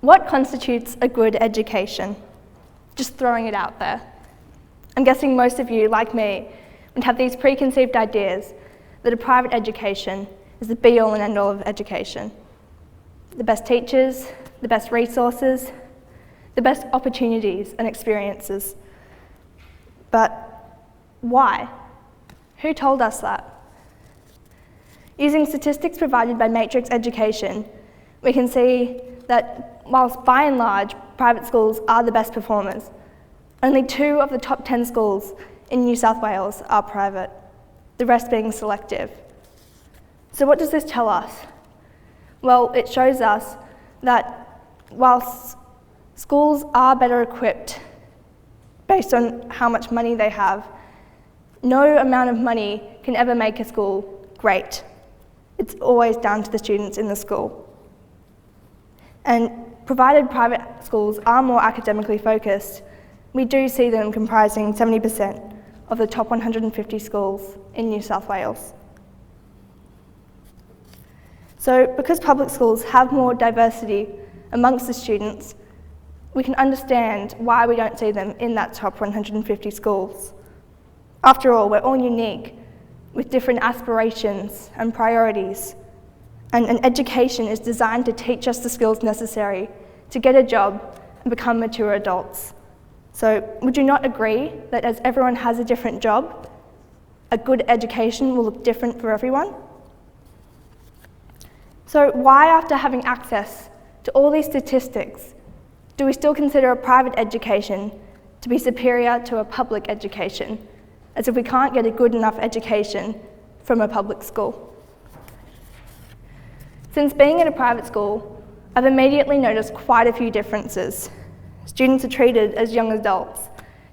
What constitutes a good education? Just throwing it out there. I'm guessing most of you, like me, would have these preconceived ideas that a private education is the be-all and end-all of education. The best teachers, the best resources, the best opportunities and experiences. But why? Who told us that? Using statistics provided by Matrix Education, we can see that whilst by and large private schools are the best performers, only 2 of the top 10 schools in New South Wales are private, the rest being selective. So what does this tell us? Well, it shows us that whilst schools are better equipped based on how much money they have, no amount of money can ever make a school great. It's always down to the students in the school. And provided private schools are more academically focused, we do see them comprising 70% of the top 150 schools in New South Wales. So because public schools have more diversity amongst the students, we can understand why we don't see them in that top 150 schools. After all, we're all unique, with different aspirations and priorities, and an education is designed to teach us the skills necessary to get a job and become mature adults. So would you not agree that as everyone has a different job, a good education will look different for everyone? So why, after having access to all these statistics, do we still consider a private education to be superior to a public education, as if we can't get a good enough education from a public school? Since being at a private school, I've immediately noticed quite a few differences. Students are treated as young adults,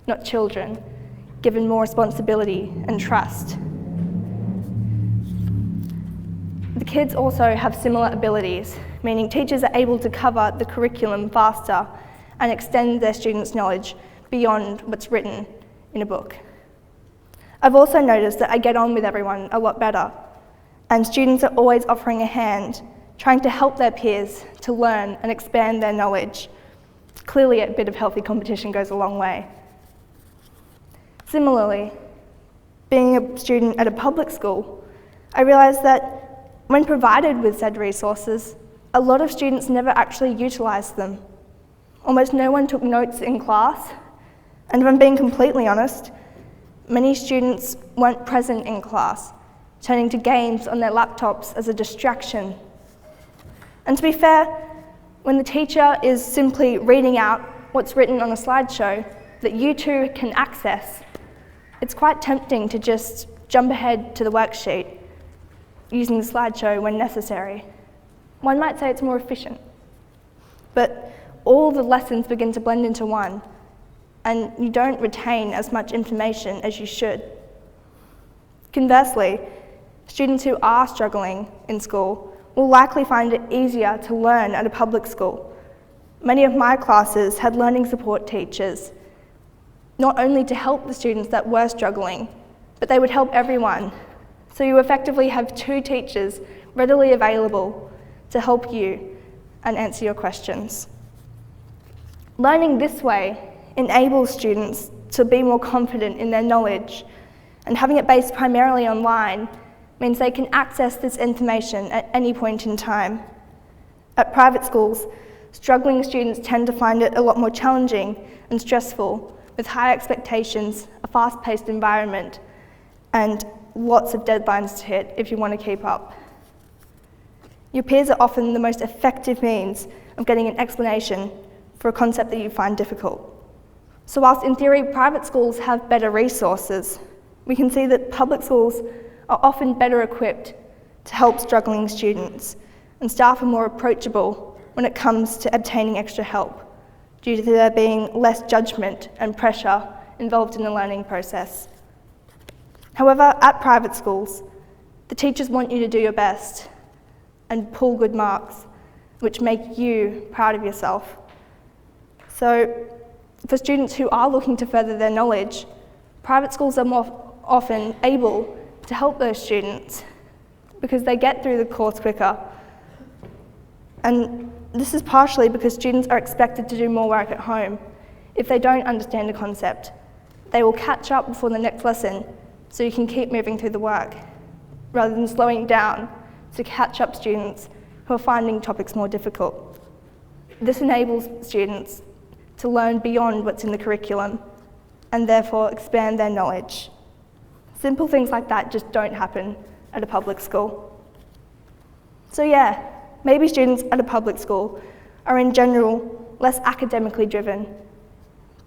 not children, given more responsibility and trust. The kids also have similar abilities, meaning teachers are able to cover the curriculum faster and extend their students' knowledge beyond what's written in a book. I've also noticed that I get on with everyone a lot better, and students are always offering a hand, trying to help their peers to learn and expand their knowledge. Clearly, a bit of healthy competition goes a long way. Similarly, being a student at a public school, I realised that when provided with said resources, a lot of students never actually utilised them. Almost no one took notes in class, and if I'm being completely honest, many students weren't present in class, turning to games on their laptops as a distraction. And to be fair, when the teacher is simply reading out what's written on a slideshow that you too can access, it's quite tempting to just jump ahead to the worksheet, using the slideshow when necessary. One might say it's more efficient, but all the lessons begin to blend into one, and you don't retain as much information as you should. Conversely, students who are struggling in school will likely find it easier to learn at a public school. Many of my classes had learning support teachers, not only to help the students that were struggling, but they would help everyone. So you effectively have 2 teachers readily available to help you and answer your questions. Learning this way enables students to be more confident in their knowledge, and having it based primarily online means they can access this information at any point in time. At private schools, struggling students tend to find it a lot more challenging and stressful, with high expectations, a fast-paced environment, and lots of deadlines to hit if you want to keep up. Your peers are often the most effective means of getting an explanation for a concept that you find difficult. So whilst in theory private schools have better resources, we can see that public schools are often better equipped to help struggling students, and staff are more approachable when it comes to obtaining extra help, due to there being less judgment and pressure involved in the learning process. However, at private schools, the teachers want you to do your best and pull good marks, which make you proud of yourself. So, for students who are looking to further their knowledge, private schools are more often able to help those students because they get through the course quicker. And This is partially because students are expected to do more work at home. If they don't understand a concept, they will catch up before the next lesson, so you can keep moving through the work, rather than slowing down to catch up students who are finding topics more difficult. This enables students to learn beyond what's in the curriculum and therefore expand their knowledge. Simple things like that just don't happen at a public school. So yeah, maybe students at a public school are in general less academically driven,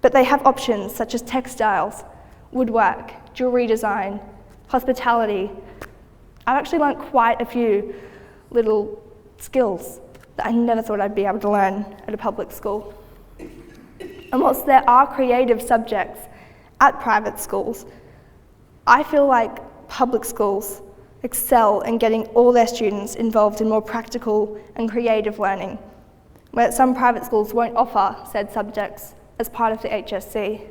but they have options such as textiles, woodwork, jewellery design, hospitality. I've actually learnt quite a few little skills that I never thought I'd be able to learn at a public school. And whilst there are creative subjects at private schools, I feel like public schools excel in getting all their students involved in more practical and creative learning, where some private schools won't offer said subjects as part of the HSC.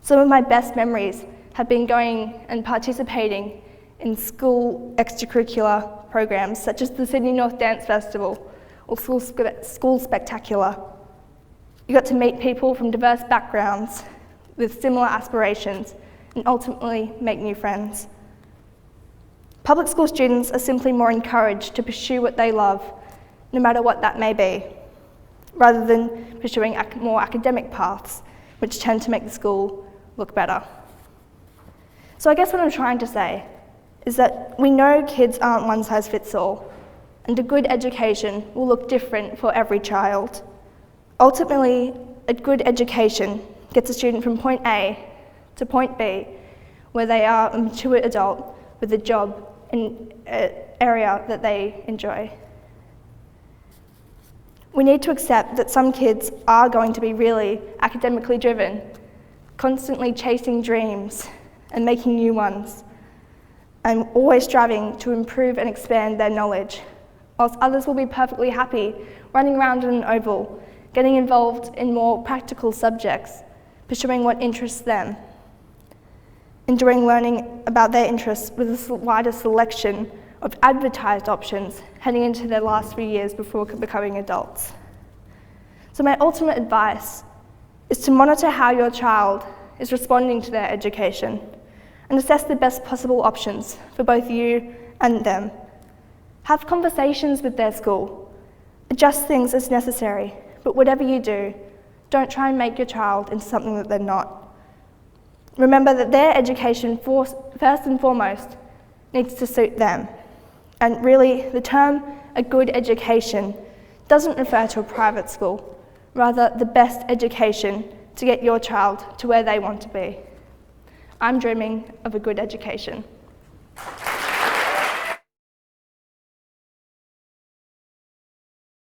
Some of my best memories have been going and participating in school extracurricular programs such as the Sydney North Dance Festival or School Spectacular. You got to meet people from diverse backgrounds with similar aspirations and ultimately make new friends. Public school students are simply more encouraged to pursue what they love, no matter what that may be, rather than pursuing more academic paths, which tend to make the school look better. So I guess what I'm trying to say is that we know kids aren't one size fits all, and a good education will look different for every child. Ultimately, a good education gets a student from point A to point B, where they are a mature adult with a job in an area that they enjoy. We need to accept that some kids are going to be really academically driven, constantly chasing dreams and making new ones, and always striving to improve and expand their knowledge, whilst others will be perfectly happy running around in an oval, getting involved in more practical subjects, pursuing what interests them, enjoying learning about their interests with a wider selection of advertised options heading into their last few years before becoming adults. So my ultimate advice is to monitor how your child is responding to their education and assess the best possible options for both you and them. Have conversations with their school, adjust things as necessary, but whatever you do, don't try and make your child into something that they're not. Remember that their education, first and foremost, needs to suit them. And really, the term a good education doesn't refer to a private school, rather the best education to get your child to where they want to be. I'm dreaming of a good education.